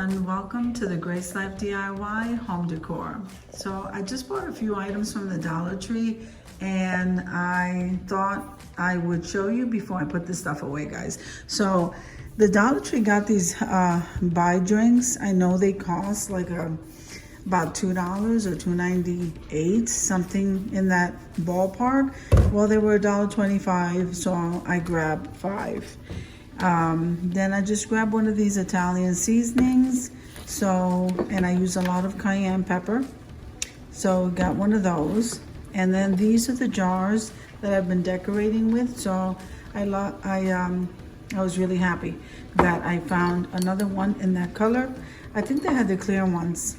everyone, welcome to the Grace Life DIY home decor. So I just bought a few items from the Dollar Tree and I thought I would show you before I put this stuff away, guys. So the Dollar Tree got these buy drinks. I know they cost like about $2 or $2.98, something in that ballpark. Well, they were $1.25, so I grabbed 5. Then I just grabbed one of these Italian seasonings. And I use a lot of cayenne pepper. So got one of those. And then these are the jars that I've been decorating with. So I was really happy that I found another one in that color. I think they had the clear ones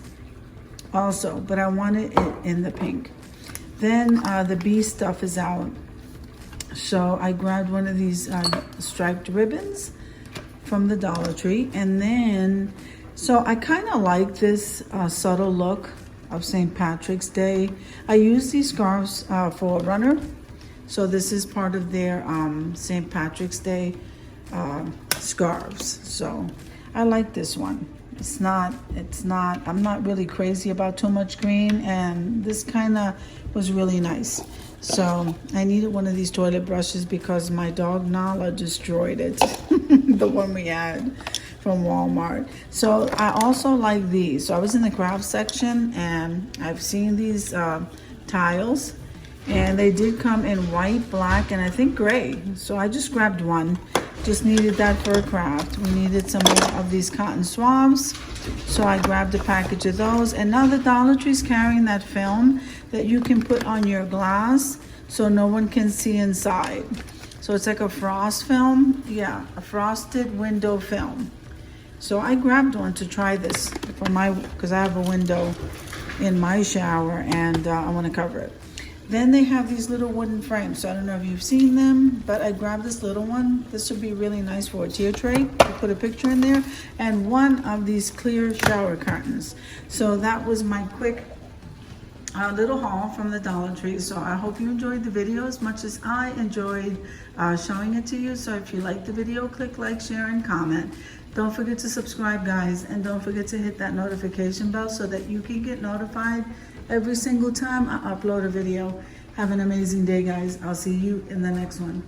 also, but I wanted it in the pink. Then the bee stuff is out. So I grabbed one of these striped ribbons from the Dollar Tree. And then, so I kind of like this subtle look of St. Patrick's Day. I use these scarves for a runner. So this is part of their St. Patrick's Day scarves. So I like this one. I'm not really crazy about too much green, and this kind of was really nice. So I needed one of these toilet brushes because my dog Nala destroyed it, the one we had from Walmart. So I also like these. So I was in the craft section and I've seen these tiles, and they did come in white, black, and I think gray. So I just grabbed one. Just needed that for a craft. We needed some more of these cotton swabs, so I grabbed a package of those. And now the Dollar Tree's carrying that film that you can put on your glass so no one can see inside. So it's like a frost film. Yeah, a frosted window film. So I grabbed one to try this for because I have a window in my shower and I want to cover it. Then they have these little wooden frames. So I don't know if you've seen them, but I grabbed this little one. This would be really nice for a tier tray. You put a picture in there, and one of these clear shower curtains. So that was my quick little haul from the Dollar Tree. So I hope you enjoyed the video as much as I enjoyed showing it to you. So if you liked the video, click like, share, and comment. Don't forget to subscribe, guys, and don't forget to hit that notification bell so that you can get notified every single time I upload a video. Have an amazing day, guys. I'll see you in the next one.